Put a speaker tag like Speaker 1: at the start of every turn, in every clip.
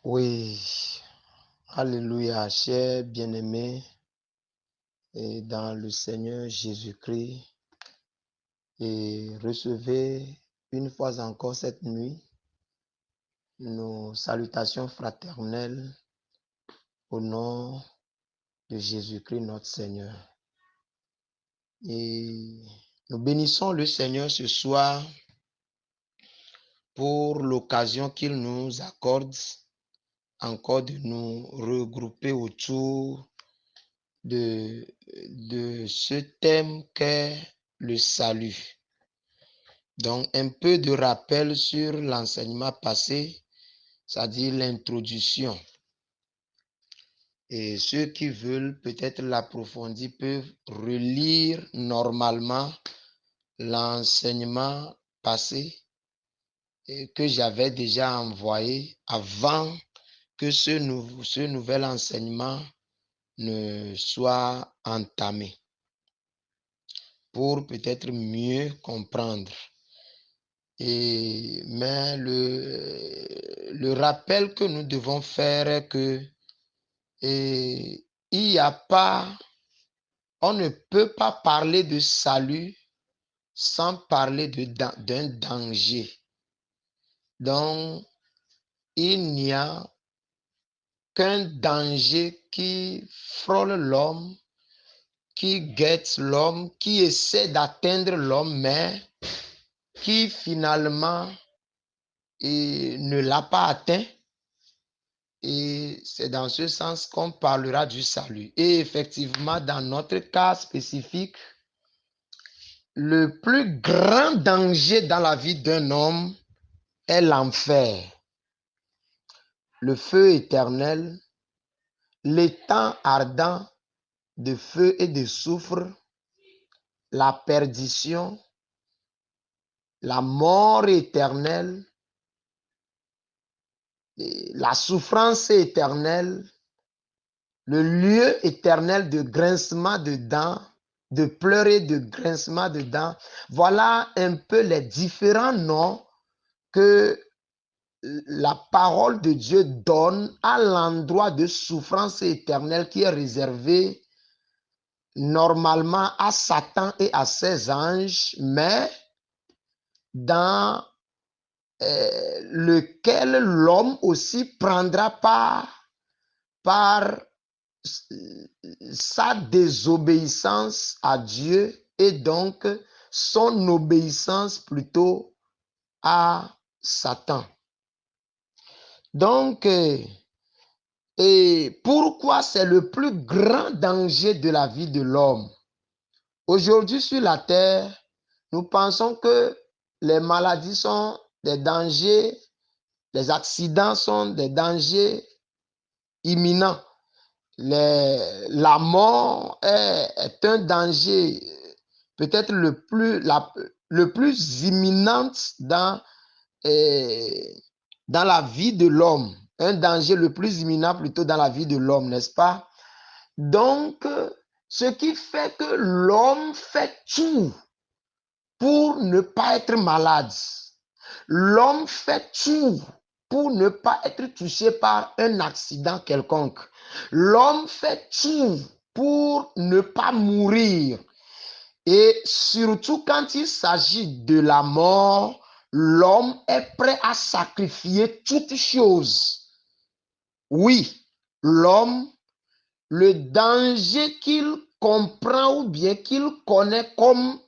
Speaker 1: Oui, alléluia, chers bien-aimés et dans le Seigneur Jésus-Christ, et recevez une fois encore cette nuit nos salutations fraternelles au nom de Jésus-Christ notre Seigneur. Et nous bénissons le Seigneur ce soir pour l'occasion qu'il nous accorde encore de nous regrouper autour de ce thème qu'est le salut. Donc, un peu de rappel sur l'enseignement passé, c'est-à-dire l'introduction. Et ceux qui veulent peut-être l'approfondir peuvent relire normalement l'enseignement passé que j'avais déjà envoyé avant que ce nouvel enseignement ne soit entamé, pour peut-être mieux comprendre. Mais le rappel que nous devons faire est que on ne peut pas parler de salut sans parler d'un danger. Donc, il n'y a qu'un danger qui frôle l'homme, qui guette l'homme, qui essaie d'atteindre l'homme, mais qui finalement ne l'a pas atteint. Et c'est dans ce sens qu'on parlera du salut. Et effectivement, dans notre cas spécifique, le plus grand danger dans la vie d'un homme est l'enfer, le feu éternel, l'étang ardent de feu et de soufre, la perdition, la mort éternelle, la souffrance éternelle, le lieu éternel de grincement de dents, de pleurer, de grincement de dents. Voilà un peu les différents noms que la parole de Dieu donne à l'endroit de souffrance éternelle qui est réservé normalement à Satan et à ses anges, mais dans lequel l'homme aussi prendra part par sa désobéissance à Dieu et donc son obéissance plutôt à Satan. Donc, et pourquoi c'est le plus grand danger de la vie de l'homme? Aujourd'hui sur la terre, nous pensons que les maladies sont des dangers, les accidents sont des dangers imminents. La mort est un danger peut-être le plus imminent dans la vie de l'homme. Un danger le plus imminent plutôt dans la vie de l'homme, n'est-ce pas? Donc, ce qui fait que l'homme fait tout pour ne pas être malade. L'homme fait tout pour ne pas être touché par un accident quelconque. L'homme fait tout pour ne pas mourir. Et surtout quand il s'agit de la mort, l'homme est prêt à sacrifier toute chose. Oui, l'homme, le danger qu'il comprend ou bien qu'il connaît comme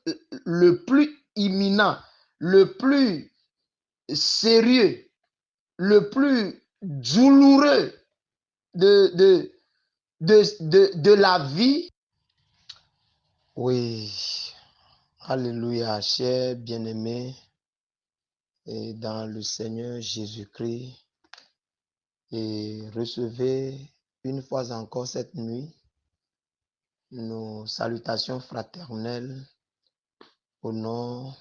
Speaker 1: le plus imminent, le plus sérieux, le plus douloureux de la vie. Oui, alléluia, chers bien-aimés et dans le Seigneur Jésus-Christ, et recevez une fois encore cette nuit nos salutations fraternelles au nom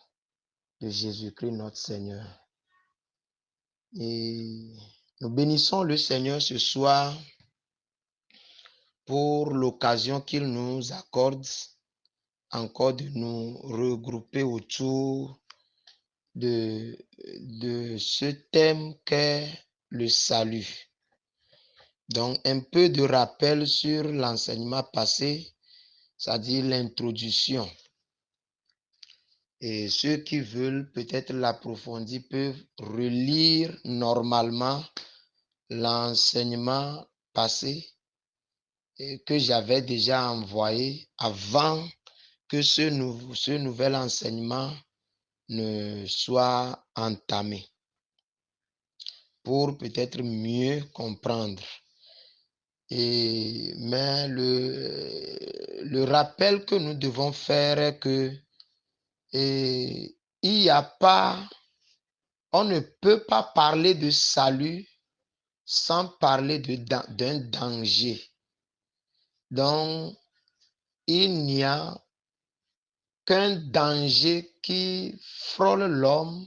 Speaker 1: de Jésus-Christ notre Seigneur. Et nous bénissons le Seigneur ce soir pour l'occasion qu'il nous accorde encore de nous regrouper autour de ce thème qu'est le salut. Donc, un peu de rappel sur l'enseignement passé, c'est-à-dire l'introduction. Et ceux qui veulent peut-être l'approfondir peuvent relire normalement l'enseignement passé que j'avais déjà envoyé avant que ce nouvel enseignement ne soit entamé pour peut-être mieux comprendre. Mais le rappel que nous devons faire est que il n'y a pas, on ne peut pas parler de salut sans parler d'un danger. Donc, il n'y a qu'un danger qui frôle l'homme,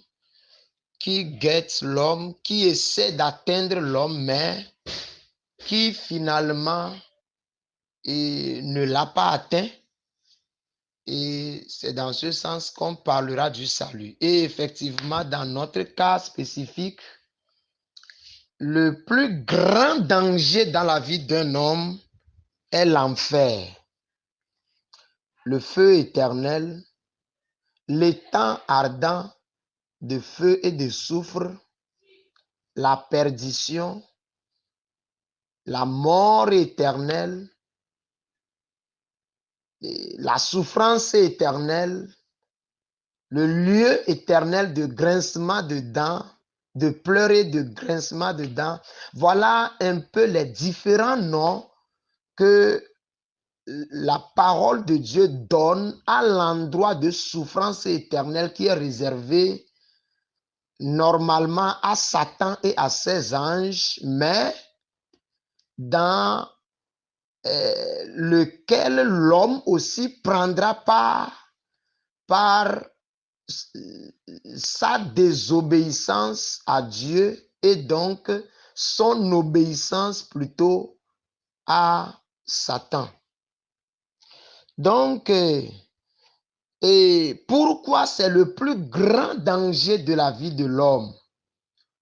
Speaker 1: qui guette l'homme, qui essaie d'atteindre l'homme, mais qui finalement ne l'a pas atteint. Et c'est dans ce sens qu'on parlera du salut. Et effectivement, dans notre cas spécifique, le plus grand danger dans la vie d'un homme est l'enfer, le feu éternel, l'étang ardent de feu et de soufre, la perdition, la mort éternelle, la souffrance éternelle, le lieu éternel de grincement de dents, de pleurer, de grincement de dents. Voilà un peu les différents noms que la parole de Dieu donne à l'endroit de souffrance éternelle qui est réservé normalement à Satan et à ses anges, mais dans lequel l'homme aussi prendra part par sa désobéissance à Dieu et donc son obéissance plutôt à Satan. Donc, et pourquoi c'est le plus grand danger de la vie de l'homme?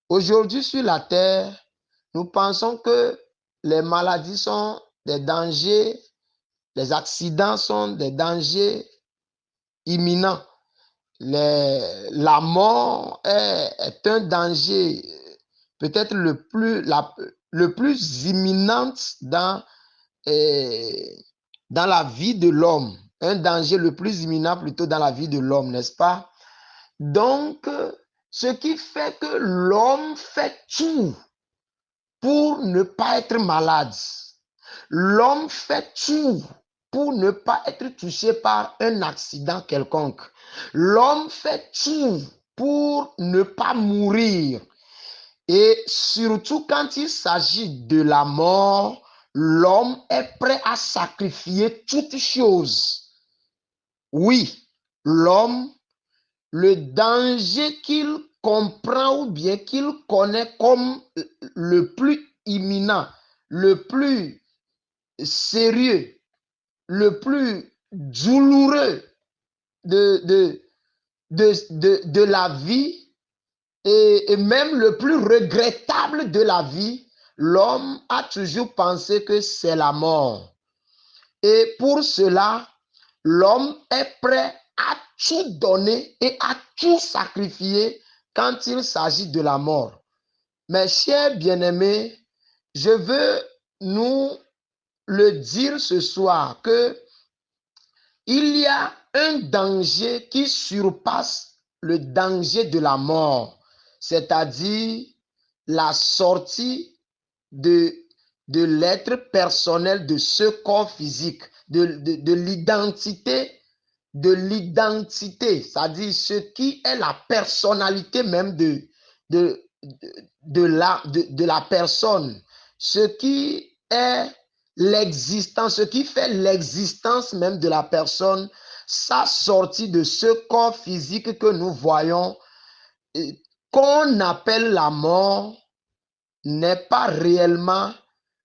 Speaker 1: Aujourd'hui sur la terre, nous pensons que les maladies sont des dangers, les accidents sont des dangers imminents. La mort est un danger peut-être le plus imminent dans la vie de l'homme. Un danger le plus imminent plutôt dans la vie de l'homme, n'est-ce pas? Donc, ce qui fait que l'homme fait tout pour ne pas être malade. L'homme fait tout pour ne pas être touché par un accident quelconque. L'homme fait tout pour ne pas mourir. Et surtout quand il s'agit de la mort, l'homme est prêt à sacrifier toute chose. Oui, l'homme, le danger qu'il comprend ou bien qu'il connaît comme le plus imminent, le plus sérieux, le plus douloureux de la vie et même le plus regrettable de la vie, l'homme a toujours pensé que c'est la mort. Et pour cela, l'homme est prêt à tout donner et à tout sacrifier quand il s'agit de la mort. Mes chers bien-aimés, je veux nous le dire ce soir que il y a un danger qui surpasse le danger de la mort, c'est-à-dire la sortie de l'être personnel de ce corps physique, de l'identité, c'est-à-dire ce qui est la personnalité même de la personne, ce qui est l'existence, ce qui fait l'existence même de la personne, sa sortie de ce corps physique que nous voyons, qu'on appelle la mort, n'est pas réellement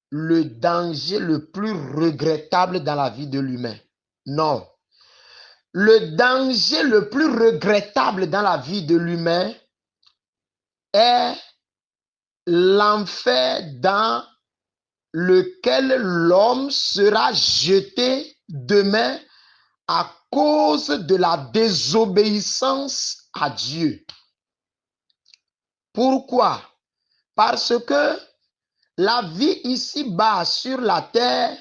Speaker 1: le danger le plus regrettable dans la vie de l'humain. Non. Le danger le plus regrettable dans la vie de l'humain est l'enfer dans lequel l'homme sera jeté demain à cause de la désobéissance à Dieu. Pourquoi? Parce que la vie ici-bas sur la terre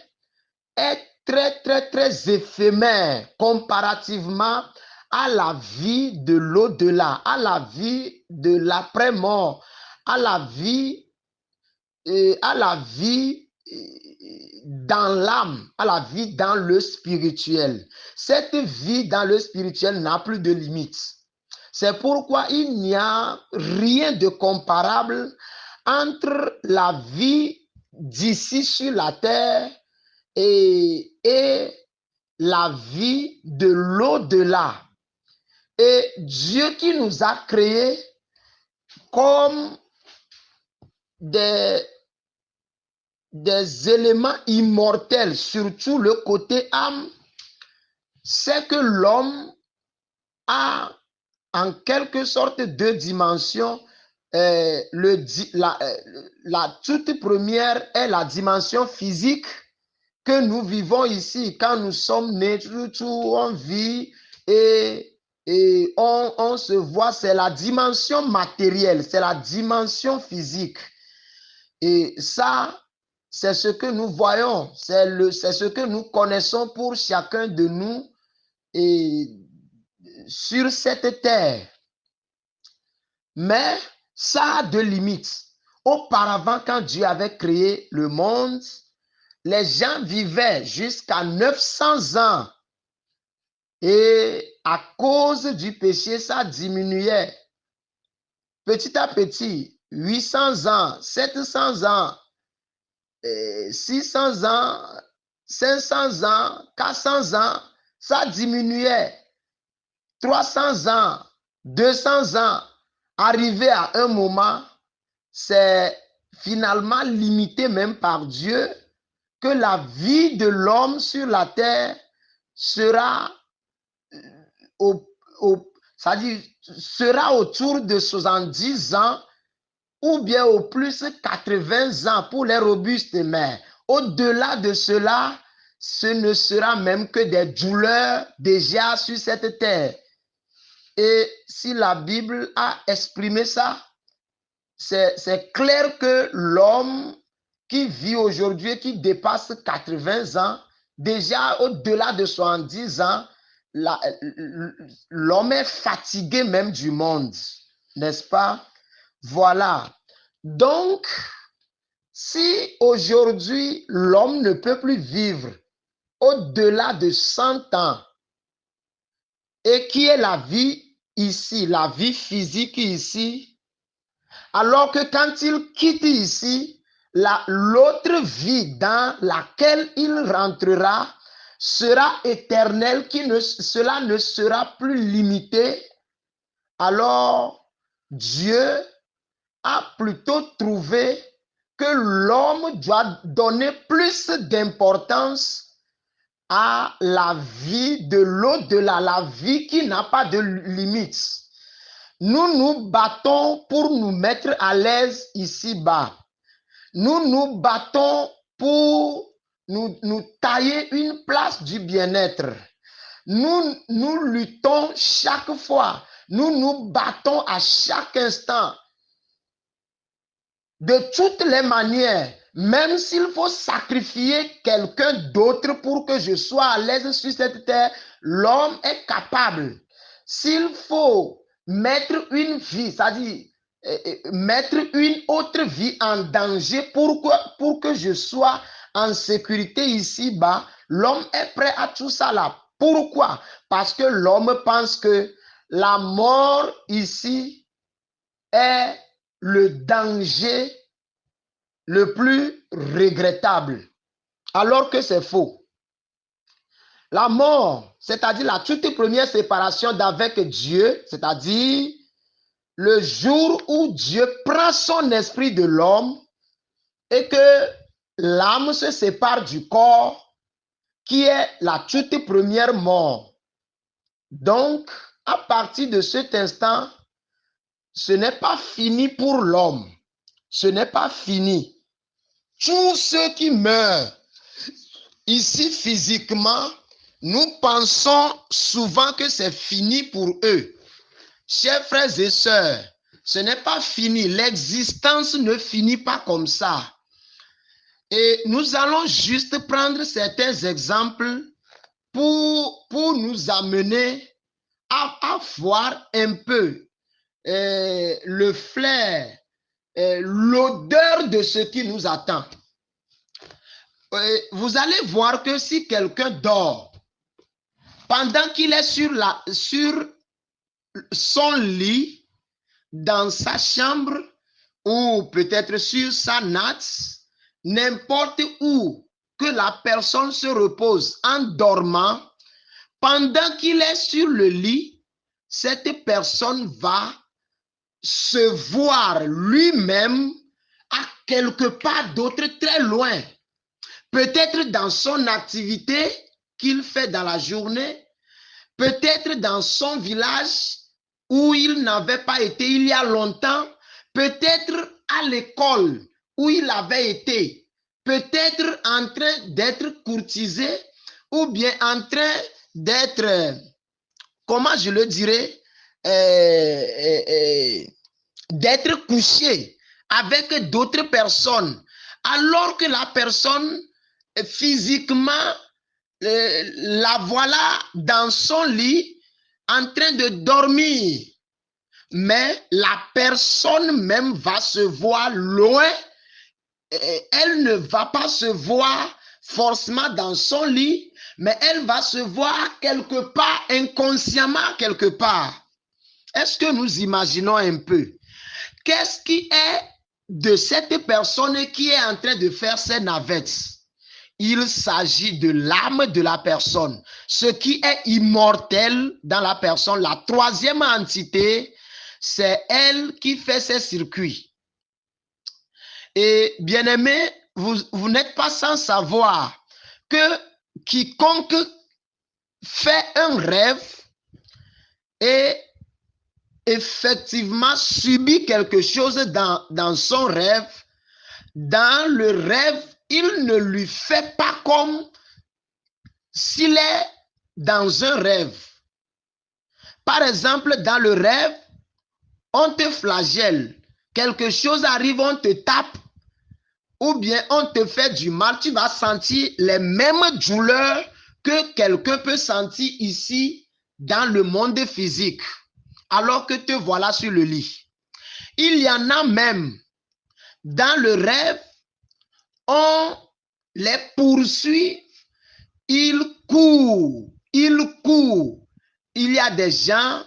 Speaker 1: est très éphémère comparativement à la vie de l'au-delà, à la vie de l'après-mort, à la vie dans l'âme, à la vie dans le spirituel. Cette vie dans le spirituel n'a plus de limites. C'est pourquoi il n'y a rien de comparable entre la vie d'ici sur la terre et la vie de l'au-delà. Et Dieu qui nous a créés comme des éléments immortels, surtout le côté âme, c'est que l'homme a en quelque sorte deux dimensions. La toute première est la dimension physique que nous vivons ici. Quand nous sommes nés, tout on vit et on se voit, c'est la dimension matérielle, c'est la dimension physique. Et ça, c'est ce que nous voyons, c'est ce que nous connaissons pour chacun de nous et sur cette terre. Mais ça a deux limites. Auparavant, quand Dieu avait créé le monde, les gens vivaient jusqu'à 900 ans. Et à cause du péché, ça diminuait. Petit à petit, 800 ans, 700 ans, 600 ans, 500 ans, 400 ans, ça diminuait. 300 ans, 200 ans, arrivé à un moment, c'est finalement limité même par Dieu que la vie de l'homme sur la terre sera sera autour de 70 ans ou bien au plus 80 ans pour les robustes, mais au-delà de cela, ce ne sera même que des douleurs déjà sur cette terre. Et si la Bible a exprimé ça, c'est clair que l'homme qui vit aujourd'hui, qui dépasse 80 ans, déjà au-delà de 70 ans, l'homme est fatigué même du monde, n'est-ce pas? Voilà. Donc, si aujourd'hui l'homme ne peut plus vivre au-delà de 100 ans, et qui est la vie ici, la vie physique ici, alors que quand il quitte ici, l'autre vie dans laquelle il rentrera sera éternelle, cela ne sera plus limité. Alors, Dieu a plutôt trouvé que l'homme doit donner plus d'importance à la vie de l'au-delà, la vie qui n'a pas de limites. Nous nous battons pour nous mettre à l'aise ici-bas. Nous nous battons pour nous tailler une place du bien-être. Nous luttons chaque fois. Nous nous battons à chaque instant. De toutes les manières, même s'il faut sacrifier quelqu'un d'autre pour que je sois à l'aise sur cette terre, l'homme est capable. S'il faut mettre une vie, c'est-à-dire mettre une autre vie en danger pour que je sois en sécurité ici-bas, l'homme est prêt à tout ça là. Pourquoi? Parce que l'homme pense que la mort ici est le danger le plus regrettable, alors que c'est faux. La mort, c'est-à-dire la toute première séparation d'avec Dieu, c'est-à-dire le jour où Dieu prend son esprit de l'homme et que l'âme se sépare du corps, qui est la toute première mort. Donc, à partir de cet instant, ce n'est pas fini pour l'homme. Ce n'est pas fini. tous ceux qui meurent ici physiquement, nous pensons souvent que c'est fini pour eux. Chers frères et sœurs, ce n'est pas fini. L'existence ne finit pas comme ça. Et nous allons juste prendre certains exemples pour nous amener à voir un peu le flair, l'odeur de ce qui nous attend. Vous allez voir que si quelqu'un dort, pendant qu'il est sur son lit, dans sa chambre, ou peut-être sur sa natte, n'importe où que la personne se repose en dormant, pendant qu'il est sur le lit, cette personne va se voir lui-même à quelque part d'autre très loin. Peut-être dans son activité qu'il fait dans la journée, peut-être dans son village où il n'avait pas été il y a longtemps, peut-être à l'école où il avait été, peut-être en train d'être courtisé ou bien en train d'être, comment je le dirais, d'être couché avec d'autres personnes, alors que la personne physiquement, la voilà dans son lit en train de dormir. Mais la personne même va se voir loin. Elle ne va pas se voir forcément dans son lit, mais elle va se voir quelque part, inconsciemment quelque part. Est-ce que nous imaginons un peu? Qu'est-ce qui est de cette personne qui est en train de faire ses navettes? Il s'agit de l'âme de la personne, ce qui est immortel dans la personne. La troisième entité, c'est elle qui fait ses circuits. Et bien aimé, vous n'êtes pas sans savoir que quiconque fait un rêve et effectivement subit quelque chose dans son rêve, dans le rêve, il ne lui fait pas comme s'il est dans un rêve. Par exemple, dans le rêve, on te flagelle, quelque chose arrive, on te tape, ou bien on te fait du mal, tu vas sentir les mêmes douleurs que quelqu'un peut sentir ici dans le monde physique, alors que te voilà sur le lit. Il y en a même, dans le rêve, on les poursuit, ils courent. Il y a des gens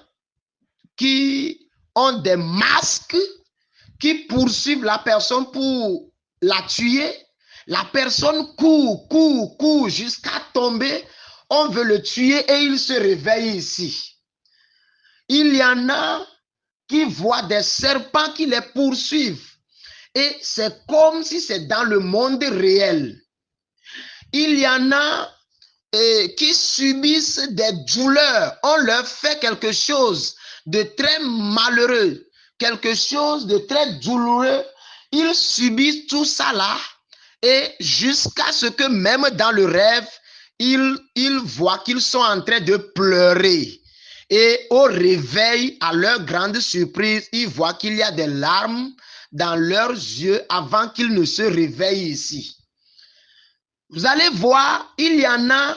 Speaker 1: qui ont des masques, qui poursuivent la personne pour la tuer. La personne court jusqu'à tomber. On veut le tuer et il se réveille ici. Il y en a qui voient des serpents qui les poursuivent. Et c'est comme si c'est dans le monde réel. Il y en a qui subissent des douleurs. On leur fait quelque chose de très malheureux, quelque chose de très douloureux. Ils subissent tout ça là et jusqu'à ce que même dans le rêve, ils voient qu'ils sont en train de pleurer. Et au réveil, à leur grande surprise, ils voient qu'il y a des larmes dans leurs yeux avant qu'ils ne se réveillent ici. Vous allez voir, il y en a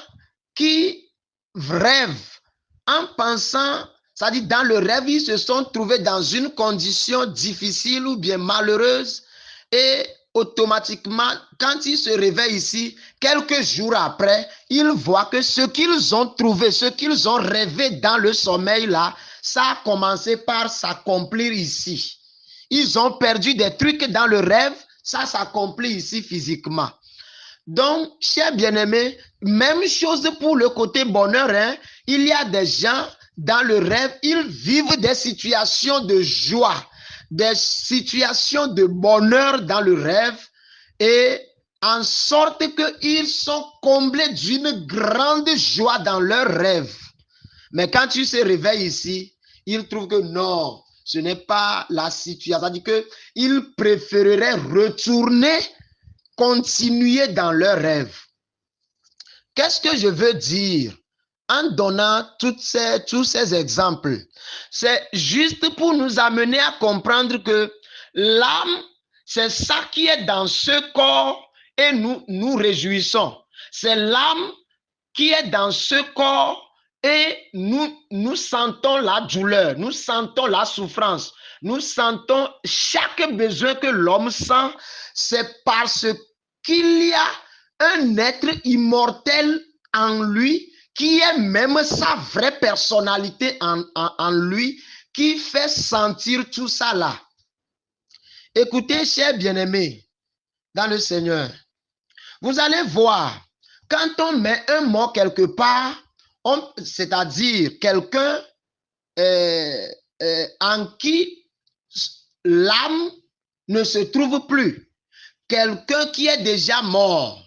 Speaker 1: qui rêvent en pensant, c'est-à-dire dans le rêve, ils se sont trouvés dans une condition difficile ou bien malheureuse et automatiquement, quand ils se réveillent ici, quelques jours après, ils voient que ce qu'ils ont trouvé, ce qu'ils ont rêvé dans le sommeil là, ça a commencé par s'accomplir ici. Ils ont perdu des trucs dans le rêve, ça s'accomplit ici physiquement. Donc, chers bien-aimés, même chose pour le côté bonheur. Hein? Il y a des gens, dans le rêve, ils vivent des situations de joie, des situations de bonheur dans le rêve, et en sorte qu'ils sont comblés d'une grande joie dans leur rêve. Mais quand tu se réveilles ici, ils trouvent que non, ce n'est pas la situation. C'est-à-dire qu'ils préféreraient retourner continuer dans leurs rêves. Qu'est-ce que je veux dire en donnant tous ces exemples? C'est juste pour nous amener à comprendre que l'âme, c'est ça qui est dans ce corps et nous nous réjouissons. C'est l'âme qui est dans ce corps et nous sentons la douleur, nous sentons la souffrance, nous sentons chaque besoin que l'homme sent. C'est parce qu'il y a un être immortel en lui qui est même sa vraie personnalité en lui qui fait sentir tout ça là. Écoutez, chers bien-aimés, dans le Seigneur, vous allez voir, quand on met un mot quelque part, c'est-à-dire quelqu'un en qui l'âme ne se trouve plus, quelqu'un qui est déjà mort,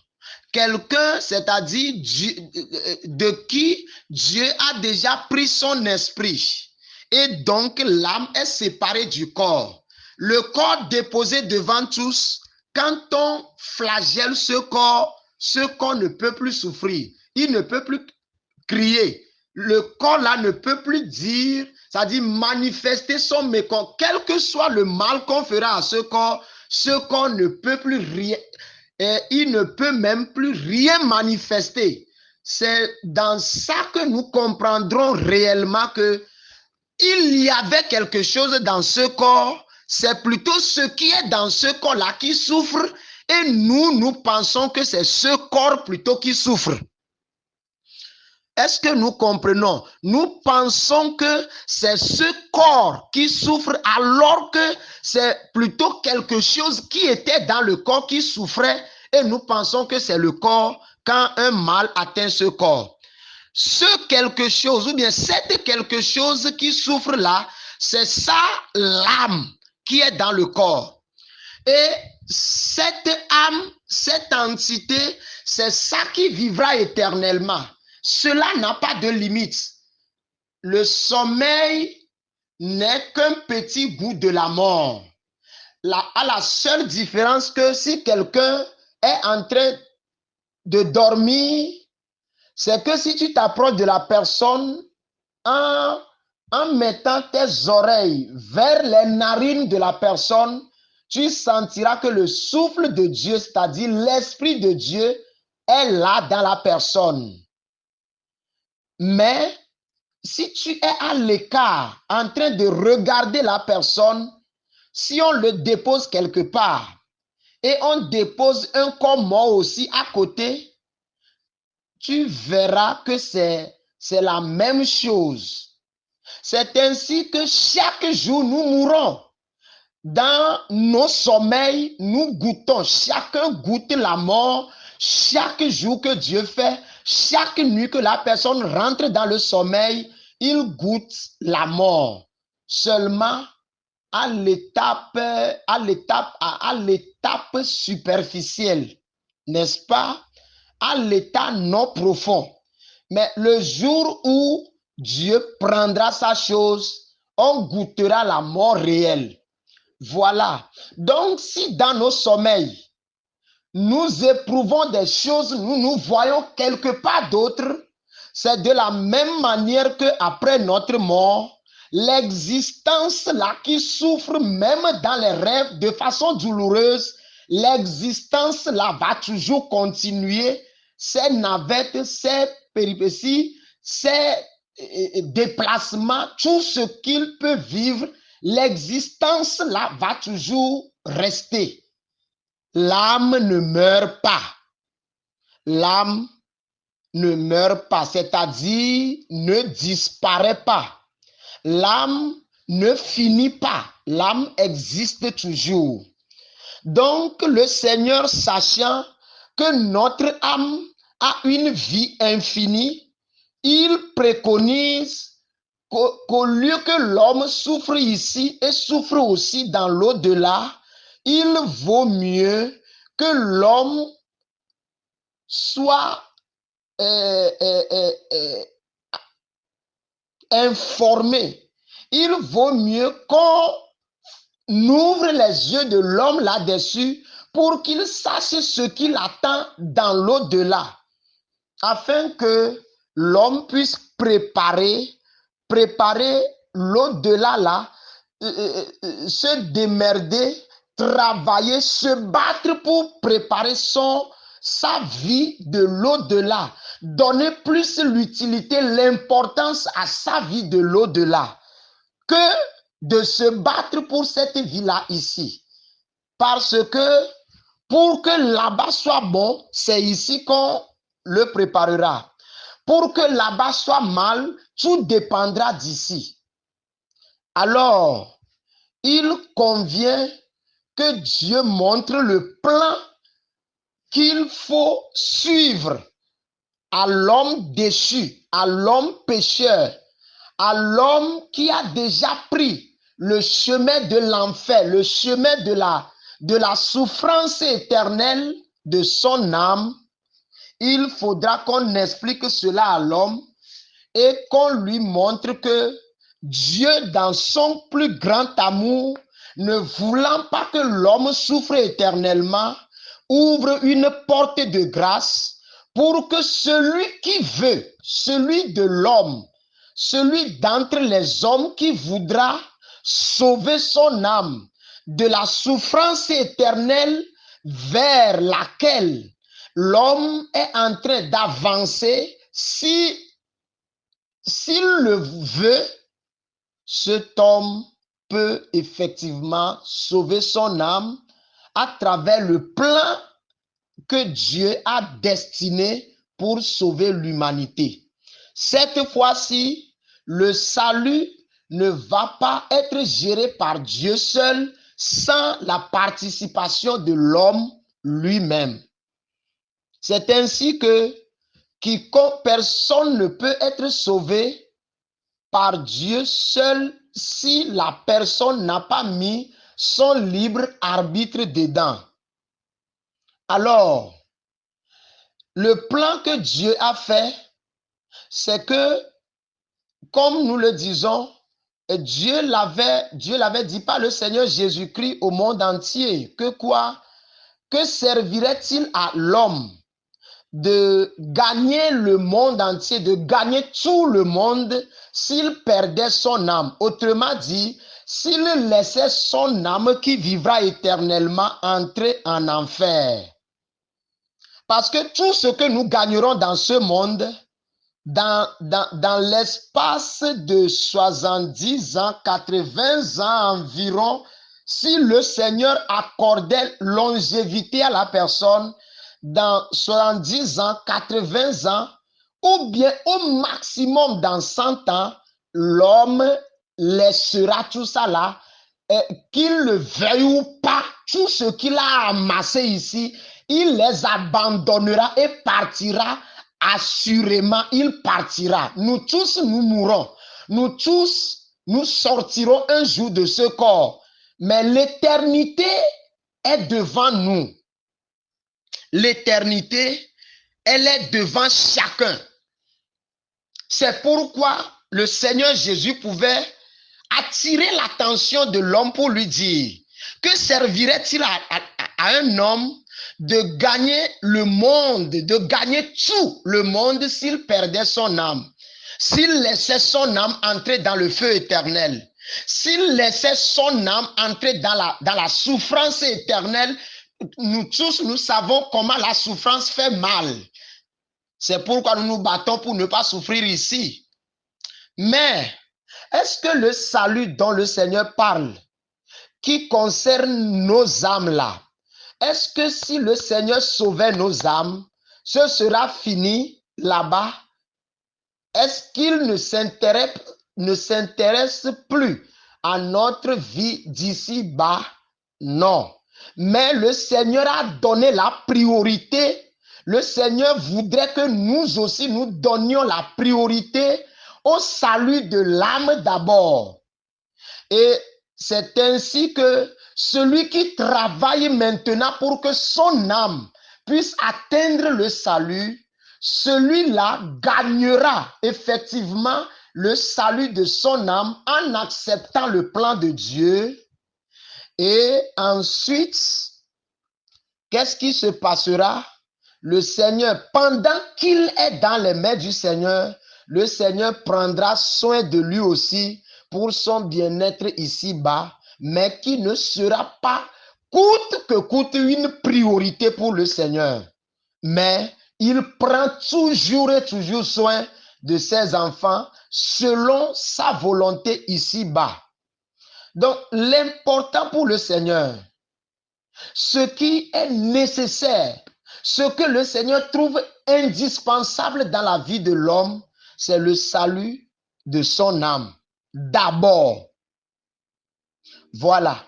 Speaker 1: quelqu'un, c'est-à-dire de qui Dieu a déjà pris son esprit. Et donc l'âme est séparée du corps. Le corps déposé devant tous, quand on flagelle ce corps ne peut plus souffrir. Il ne peut plus crier. Le corps là ne peut plus dire, c'est-à-dire manifester son mécontentement. Quel que soit le mal qu'on fera à ce corps ne peut plus rien. Et il ne peut même plus rien manifester. C'est dans ça que nous comprendrons réellement que il y avait quelque chose dans ce corps. C'est plutôt ce qui est dans ce corps-là qui souffre et nous pensons que c'est ce corps plutôt qui souffre. Est-ce que nous comprenons? Nous pensons que c'est ce corps qui souffre alors que c'est plutôt quelque chose qui était dans le corps qui souffrait et nous pensons que c'est le corps quand un mal atteint ce corps. Ce quelque chose ou bien cette quelque chose qui souffre là, c'est ça l'âme qui est dans le corps. Et cette âme, cette entité, c'est ça qui vivra éternellement. Cela n'a pas de limite. Le sommeil n'est qu'un petit bout de la mort. À la seule différence que si quelqu'un est en train de dormir, c'est que si tu t'approches de la personne en mettant tes oreilles vers les narines de la personne, tu sentiras que le souffle de Dieu, c'est-à-dire l'Esprit de Dieu, est là dans la personne. Mais si tu es à l'écart en train de regarder la personne, si on le dépose quelque part et on dépose un corps mort aussi à côté, tu verras que c'est la même chose. C'est ainsi que chaque jour nous mourons. Dans nos sommeils, nous goûtons. Chacun goûte la mort. Chaque jour que Dieu fait, chaque nuit que la personne rentre dans le sommeil, il goûte la mort. Seulement à l'étape superficielle, n'est-ce pas? À l'état non profond. Mais le jour où Dieu prendra sa chose, on goûtera la mort réelle. Voilà. Donc, si dans nos sommeils, nous éprouvons des choses, nous voyons quelque part d'autre, c'est de la même manière qu'après notre mort, l'existence là qui souffre même dans les rêves de façon douloureuse, l'existence là va toujours continuer ces navettes, ces péripéties, ces déplacements, tout ce qu'il peut vivre, l'existence là va toujours rester. L'âme ne meurt pas. L'âme ne meurt pas, c'est-à-dire ne disparaît pas. L'âme ne finit pas. L'âme existe toujours. Donc, le Seigneur, sachant que notre âme a une vie infinie, il préconise qu'au lieu que l'homme souffre ici et souffre aussi dans l'au-delà, il vaut mieux que l'homme soit informé. Il vaut mieux qu'on ouvre les yeux de l'homme là-dessus pour qu'il sache ce qu'il attend dans l'au-delà, afin que l'homme puisse préparer l'au-delà là, se démerder, travailler, se battre pour préparer sa vie de l'au-delà, donner plus l'utilité, l'importance à sa vie de l'au-delà, que de se battre pour cette vie-là ici. Parce que pour que là-bas soit bon, c'est ici qu'on le préparera. Pour que là-bas soit mal, tout dépendra d'ici. Alors, il convient que Dieu montre le plan qu'il faut suivre à l'homme déchu, à l'homme pécheur, à l'homme qui a déjà pris le chemin de l'enfer, le chemin de la souffrance éternelle de son âme. Il faudra qu'on explique cela à l'homme et qu'on lui montre que Dieu, dans son plus grand amour, ne voulant pas que l'homme souffre éternellement, ouvre une porte de grâce pour que celui qui veut, celui de l'homme, celui d'entre les hommes qui voudra sauver son âme de la souffrance éternelle vers laquelle l'homme est en train d'avancer, s'il le veut, cet homme peut effectivement sauver son âme à travers le plan que Dieu a destiné pour sauver l'humanité. Cette fois-ci, le salut ne va pas être géré par Dieu seul sans la participation de l'homme lui-même. C'est ainsi que personne ne peut être sauvé par Dieu seul si la personne n'a pas mis son libre arbitre dedans. Alors, le plan que Dieu a fait, c'est que, comme nous le disons, Dieu l'avait dit par le Seigneur Jésus-Christ au monde entier. Que quoi? Que servirait-il à l'homme de gagner le monde entier, de gagner tout le monde s'il perdait son âme? Autrement dit, s'il laissait son âme qui vivra éternellement entrer en enfer. Parce que tout ce que nous gagnerons dans ce monde, dans l'espace de 70 ans, 80 ans environ, si le Seigneur accordait longévité à la personne, dans 70 ans, 80 ans, ou bien au maximum dans 100 ans, l'homme laissera tout ça là, qu'il le veuille ou pas, tout ce qu'il a amassé ici, il les abandonnera et partira. Assurément, il partira. Nous tous, nous mourrons. Nous tous, nous sortirons un jour de ce corps. Mais l'éternité est devant nous. L'éternité, elle est devant chacun. C'est pourquoi le Seigneur Jésus pouvait attirer l'attention de l'homme pour lui dire: que servirait-il à un homme de gagner le monde, de gagner tout le monde s'il perdait son âme, s'il laissait son âme entrer dans le feu éternel, s'il laissait son âme entrer dans la souffrance éternelle? Nous tous, nous savons comment la souffrance fait mal. C'est pourquoi nous nous battons pour ne pas souffrir ici. Mais est-ce que le salut dont le Seigneur parle, qui concerne nos âmes là, est-ce que si le Seigneur sauvait nos âmes, ce sera fini là-bas? Est-ce qu'il ne s'intéresse plus à notre vie d'ici-bas? Non. Mais le Seigneur a donné la priorité. Le Seigneur voudrait que nous aussi, nous donnions la priorité au salut de l'âme d'abord. Et c'est ainsi que celui qui travaille maintenant pour que son âme puisse atteindre le salut, celui-là gagnera effectivement le salut de son âme en acceptant le plan de Dieu. Et ensuite, qu'est-ce qui se passera? Le Seigneur, pendant qu'il est dans les mains du Seigneur, le Seigneur prendra soin de lui aussi pour son bien-être ici-bas, mais qui ne sera pas coûte que coûte une priorité pour le Seigneur. Mais il prend toujours et toujours soin de ses enfants selon sa volonté ici-bas. Donc, l'important pour le Seigneur, ce qui est nécessaire, ce que le Seigneur trouve indispensable dans la vie de l'homme, c'est le salut de son âme. D'abord. Voilà.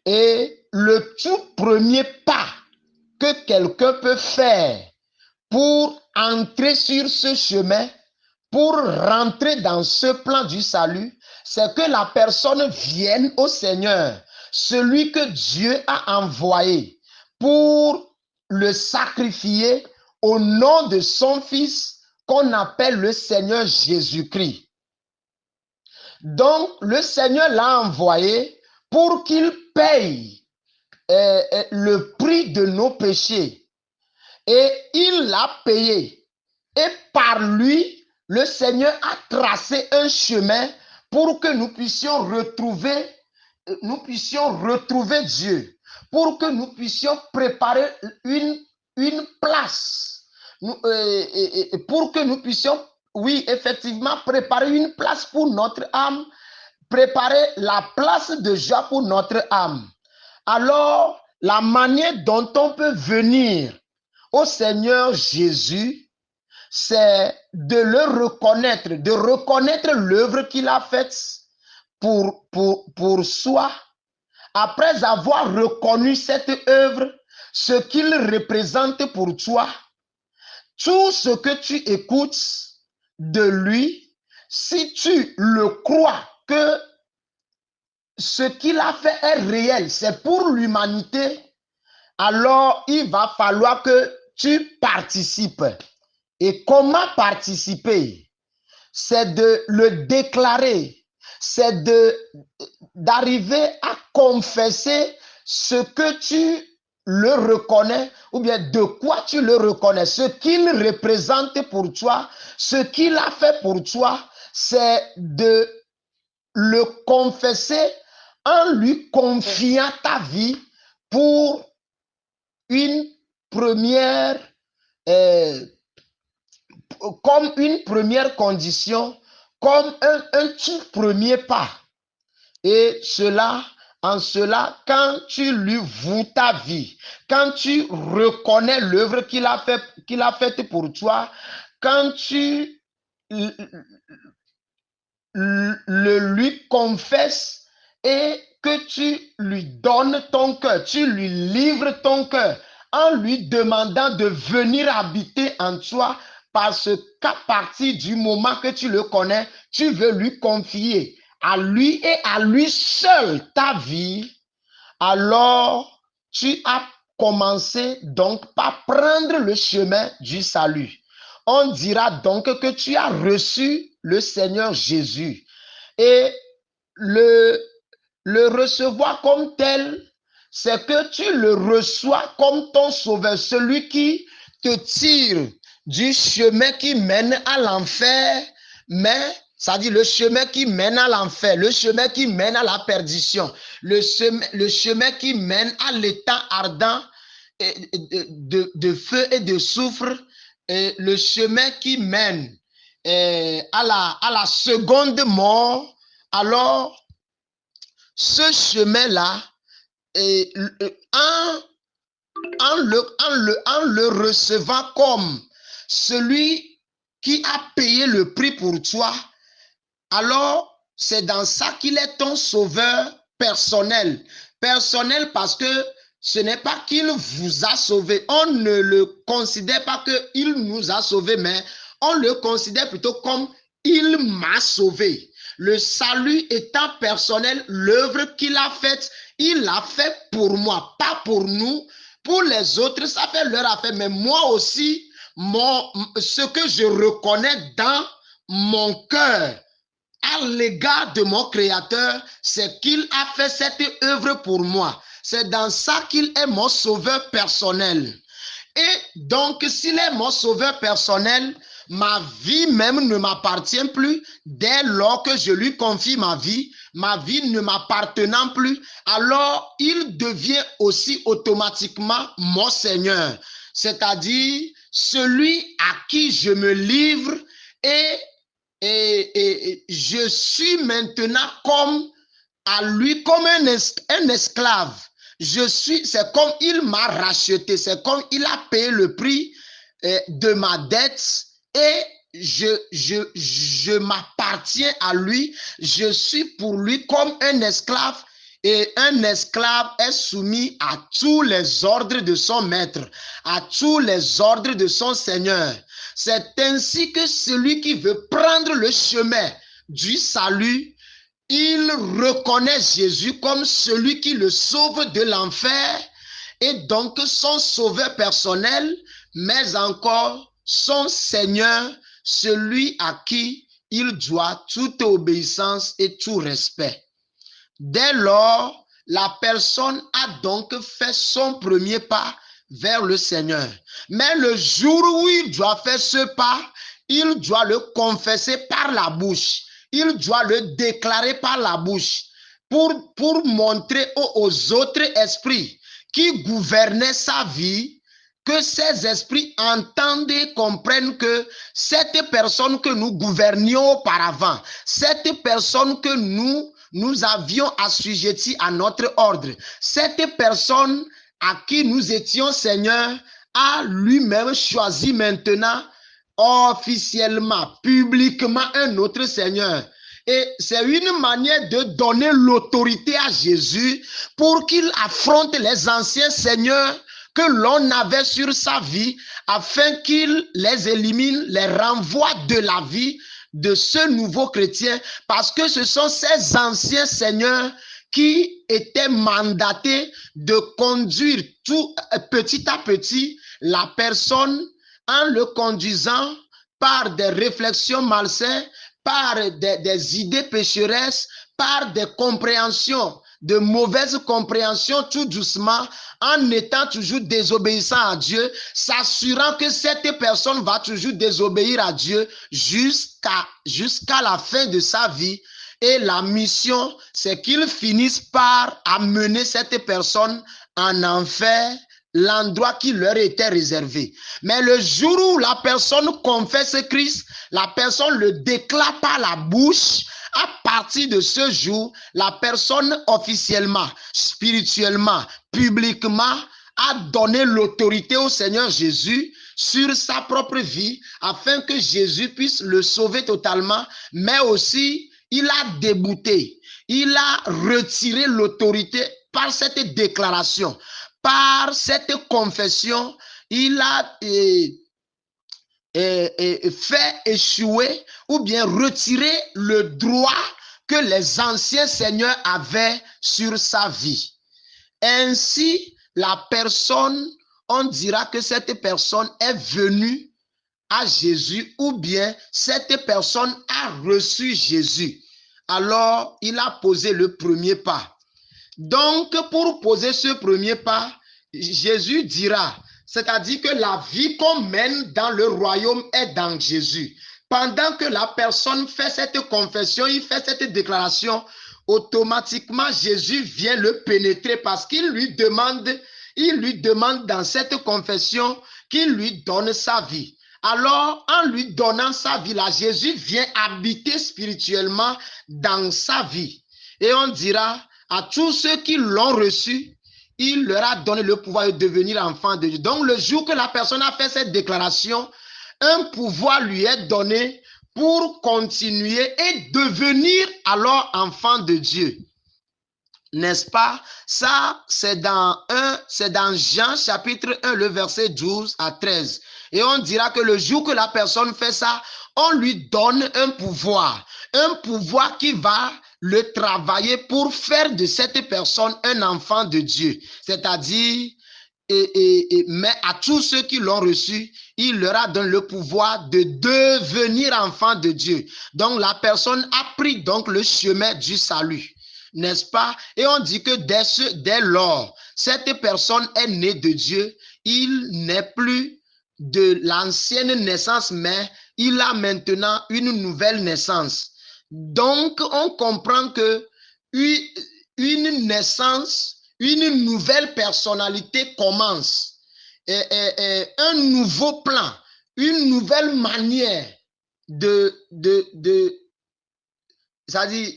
Speaker 1: Et le tout premier pas que quelqu'un peut faire pour entrer sur ce chemin, pour rentrer dans ce plan du salut, c'est que la personne vienne au Seigneur, celui que Dieu a envoyé pour le sacrifier au nom de son Fils qu'on appelle le Seigneur Jésus-Christ. Donc, le Seigneur l'a envoyé pour qu'il paye le prix de nos péchés. Et il l'a payé. Et par lui, le Seigneur a tracé un chemin pour que nous puissions retrouver Dieu, pour que nous puissions préparer une place, pour que nous puissions, oui, effectivement, préparer une place pour notre âme, préparer la place de joie pour notre âme. Alors, la manière dont on peut venir au Seigneur Jésus, c'est de le reconnaître, de reconnaître l'œuvre qu'il a faite pour soi. Après avoir reconnu cette œuvre, ce qu'il représente pour toi, tout ce que tu écoutes de lui, si tu le crois que ce qu'il a fait est réel, c'est pour l'humanité, alors il va falloir que tu participes. Et comment participer? C'est de le déclarer, c'est d'arriver à confesser ce que tu le reconnais, ou bien de quoi tu le reconnais, ce qu'il représente pour toi, ce qu'il a fait pour toi, c'est de le confesser en lui confiant ta vie pour une première, comme une première condition, comme un tout premier pas. Et en cela, quand tu lui voues ta vie, quand tu reconnais l'œuvre qu'il a faite pour toi, quand tu le lui confesses et que tu lui donnes ton cœur, tu lui livres ton cœur en lui demandant de venir habiter en toi, parce qu'à partir du moment que tu le connais, tu veux lui confier à lui et à lui seul ta vie, alors tu as commencé donc par prendre le chemin du salut. On dira donc que tu as reçu le Seigneur Jésus. Et le recevoir comme tel, c'est que tu le reçois comme ton sauveur, celui qui te tire du chemin qui mène à l'enfer, mais ça dit le chemin qui mène à l'enfer, le chemin qui mène à la perdition, le chemin qui mène à l'état ardent de feu et de soufre, et le chemin qui mène à la seconde mort. Alors, ce chemin-là, en le recevant comme celui qui a payé le prix pour toi, alors c'est dans ça qu'il est ton sauveur personnel. Personnel parce que ce n'est pas qu'il vous a sauvé. On ne le considère pas qu'il nous a sauvés, mais on le considère plutôt comme il m'a sauvé. Le salut étant personnel, l'œuvre qu'il a faite, il l'a fait pour moi, pas pour nous. Pour les autres, ça fait leur affaire, mais moi aussi, ce que je reconnais dans mon cœur à l'égard de mon Créateur, c'est qu'il a fait cette œuvre pour moi. c'est dans ça qu'il est mon sauveur personnel. Et donc, s'il est mon sauveur personnel, ma vie même ne m'appartient plus. Dès lors que je lui confie ma vie ne m'appartenant plus, alors il devient aussi automatiquement mon Seigneur. C'est-à-dire celui à qui je me livre et je suis maintenant comme à lui comme un esclave. C'est comme il m'a racheté, c'est comme il a payé le prix de ma dette et je m'appartiens à lui, je suis pour lui comme un esclave et un esclave est soumis à tous les ordres de son maître, à tous les ordres de son Seigneur. C'est ainsi que celui qui veut prendre le chemin du salut, il reconnaît Jésus comme celui qui le sauve de l'enfer et donc son sauveur personnel, mais encore son Seigneur, celui à qui il doit toute obéissance et tout respect. Dès lors, la personne a donc fait son premier pas vers le Seigneur. Mais le jour où il doit faire ce pas, il doit le confesser par la bouche. Il doit le déclarer par la bouche pour montrer aux autres esprits qui gouvernaient sa vie que ces esprits entendent et comprennent que cette personne que nous gouvernions auparavant, cette personne que nous avions assujettie à notre ordre, cette personne à qui nous étions Seigneur a lui-même choisi maintenant officiellement, publiquement un autre Seigneur. Et c'est une manière de donner l'autorité à Jésus pour qu'il affronte les anciens seigneurs que l'on avait sur sa vie afin qu'il les élimine, les renvoie de la vie de ce nouveau chrétien parce que ce sont ces anciens seigneurs qui étaient mandatés de conduire tout petit à petit la personne en le conduisant par des réflexions malsaines, par des idées pécheresses, par des compréhensions, de mauvaises compréhensions tout doucement, en étant toujours désobéissant à Dieu, s'assurant que cette personne va toujours désobéir à Dieu jusqu'à la fin de sa vie. Et la mission, c'est qu'ils finissent par amener cette personne en enfer, l'endroit qui leur était réservé. Mais le jour où la personne confesse Christ, la personne le déclare par la bouche, à partir de ce jour, la personne officiellement, spirituellement, publiquement, a donné l'autorité au Seigneur Jésus sur sa propre vie, afin que Jésus puisse le sauver totalement, mais aussi, il a débouté, il a retiré l'autorité par cette déclaration. Par cette confession, il a fait échouer ou bien retirer le droit que les anciens seigneurs avaient sur sa vie. Ainsi, la personne, on dira que cette personne est venue à Jésus ou bien cette personne a reçu Jésus. Alors, il a posé le premier pas. Donc, pour poser ce premier pas, Jésus dira, c'est-à-dire que la vie qu'on mène dans le royaume est dans Jésus. Pendant que la personne fait cette confession, il fait cette déclaration, automatiquement Jésus vient le pénétrer parce qu'il lui demande dans cette confession qu'il lui donne sa vie. Alors, en lui donnant sa vie, là, Jésus vient habiter spirituellement dans sa vie. Et on dira, à tous ceux qui l'ont reçu, il leur a donné le pouvoir de devenir enfants de Dieu. Donc, le jour que la personne a fait cette déclaration, un pouvoir lui est donné pour continuer et devenir alors enfant de Dieu. N'est-ce pas? Ça, c'est dans Jean chapitre 1, le verset 12 à 13. Et on dira que le jour que la personne fait ça, on lui donne un pouvoir qui va le travailler pour faire de cette personne un enfant de Dieu. C'est-à-dire, mais à tous ceux qui l'ont reçu, il leur a donné le pouvoir de devenir enfant de Dieu. Donc, la personne a pris donc le chemin du salut. n'est-ce pas? Et on dit que dès lors, cette personne est née de Dieu, il n'est plus de l'ancienne naissance, mais il a maintenant une nouvelle naissance. Donc, on comprend que une naissance, une nouvelle personnalité commence. Un nouveau plan, une nouvelle manière c'est-à-dire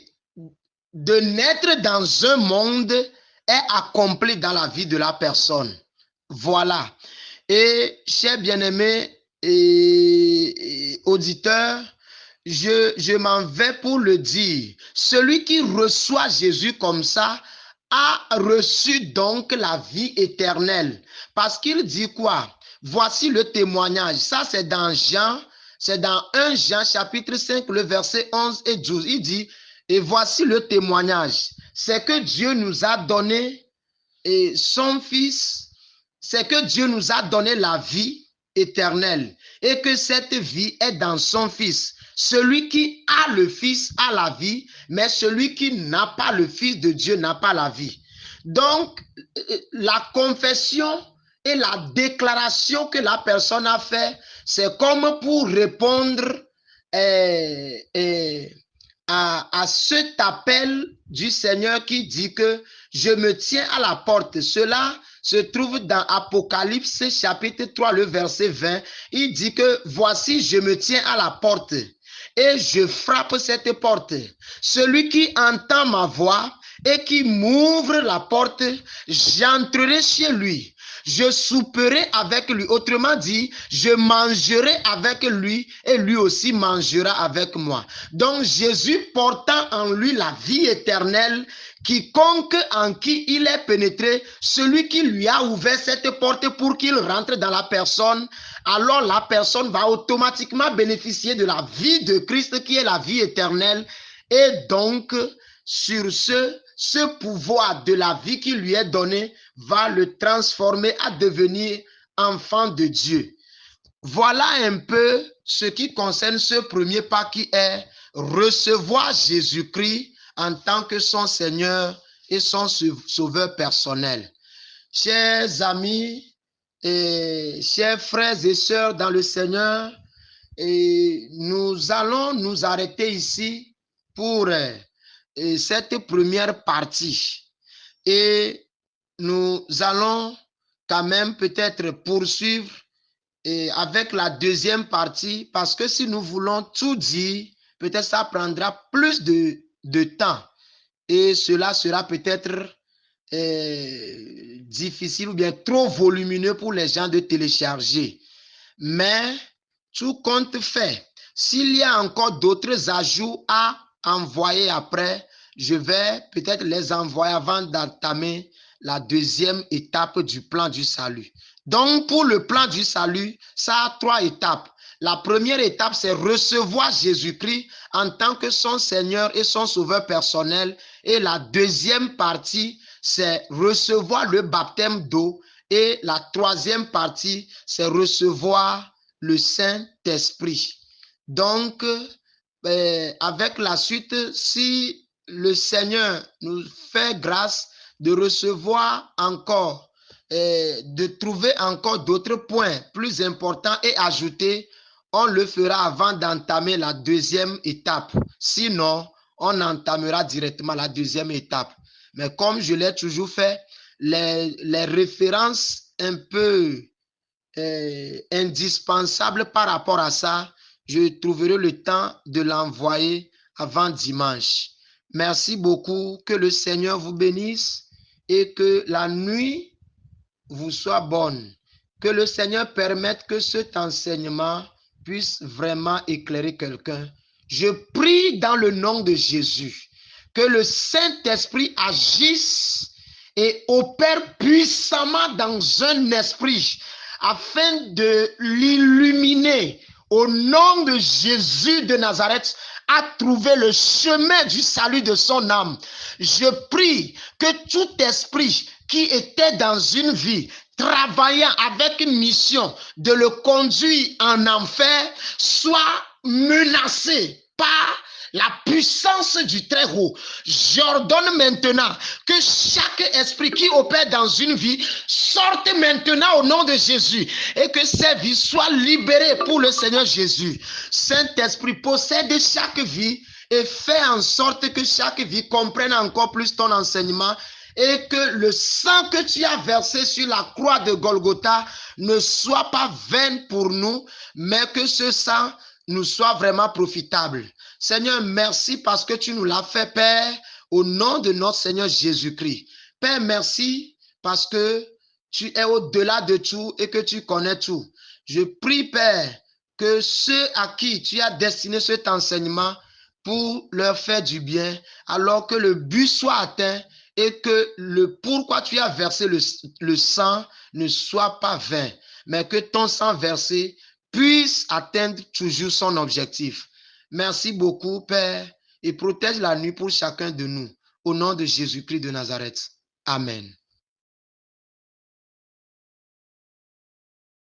Speaker 1: de naître dans un monde est accompli dans la vie de la personne. Voilà. Et chers bien-aimés et auditeurs, je m'en vais pour le dire. Celui qui reçoit Jésus comme ça a reçu donc la vie éternelle. Parce qu'il dit quoi? Voici le témoignage. Ça, c'est dans Jean, c'est dans 1 Jean chapitre 5, le verset 11 et 12. Il dit, et voici le témoignage. C'est que Dieu nous a donné et son Fils, c'est que Dieu nous a donné la vie éternelle et que cette vie est dans son Fils. Celui qui a le Fils a la vie, mais celui qui n'a pas le Fils de Dieu n'a pas la vie. Donc, la confession et la déclaration que la personne a fait, c'est comme pour répondre à cet appel du Seigneur qui dit que je me tiens à la porte. Cela se trouve dans Apocalypse chapitre 3, le verset 20. Il dit que voici, je me tiens à la porte et je frappe cette porte. Celui qui entend ma voix et qui m'ouvre la porte, j'entrerai chez lui. Je souperai avec lui. Autrement dit, je mangerai avec lui et lui aussi mangera avec moi. Donc Jésus portant en lui la vie éternelle, quiconque en qui il est pénétré, celui qui lui a ouvert cette porte pour qu'il rentre dans la personne, alors la personne va automatiquement bénéficier de la vie de Christ qui est la vie éternelle. Et donc, sur ce pouvoir de la vie qui lui est donné va le transformer à devenir enfant de Dieu. Voilà un peu ce qui concerne ce premier pas qui est recevoir Jésus-Christ en tant que son Seigneur et son sauveur personnel. Chers amis et chers frères et sœurs dans le Seigneur, et nous allons nous arrêter ici pour cette première partie. Et nous allons quand même peut-être poursuivre avec la deuxième partie, parce que si nous voulons tout dire, peut-être ça prendra plus de temps et cela sera peut-être difficile ou bien trop volumineux pour les gens de télécharger. Mais tout compte fait, s'il y a encore d'autres ajouts à envoyer après, je vais peut-être les envoyer avant d'entamer la deuxième étape du plan du salut. Donc, pour le plan du salut, ça a 3 étapes. La première étape, c'est recevoir Jésus-Christ en tant que son Seigneur et son sauveur personnel. Et la deuxième partie, c'est recevoir le baptême d'eau. Et la troisième partie, c'est recevoir le Saint-Esprit. Donc, avec la suite, si le Seigneur nous fait grâce de recevoir encore, de trouver encore d'autres points plus importants et ajouter, on le fera avant d'entamer la deuxième étape. Sinon, on entamera directement la deuxième étape. Mais comme je l'ai toujours fait, les références un peu indispensables par rapport à ça, je trouverai le temps de l'envoyer avant dimanche. Merci beaucoup. Que le Seigneur vous bénisse et que la nuit vous soit bonne. Que le Seigneur permette que cet enseignement puisse vraiment éclairer quelqu'un. Je prie dans le nom de Jésus que le Saint-Esprit agisse et opère puissamment dans un esprit afin de l'illuminer au nom de Jésus de Nazareth à trouver le chemin du salut de son âme. Je prie que tout esprit qui était dans une vie travaillant avec une mission de le conduire en enfer soit menacé par la puissance du Très-Haut. J'ordonne maintenant que chaque esprit qui opère dans une vie sorte maintenant au nom de Jésus et que ces vies soient libérées pour le Seigneur Jésus. Saint-Esprit, possède chaque vie et fais en sorte que chaque vie comprenne encore plus ton enseignement et que le sang que tu as versé sur la croix de Golgotha ne soit pas vain pour nous, mais que ce sang nous soit vraiment profitable. Seigneur, merci parce que tu nous l'as fait, Père, au nom de notre Seigneur Jésus-Christ. Père, merci parce que tu es au-delà de tout et que tu connais tout. Je prie, Père, que ceux à qui tu as destiné cet enseignement pour leur faire du bien, alors que le but soit atteint et que le pourquoi tu as versé le sang ne soit pas vain, mais que ton sang versé puisse atteindre toujours son objectif. Merci beaucoup, Père, et protège la nuit pour chacun de nous. Au nom de Jésus-Christ de Nazareth. Amen.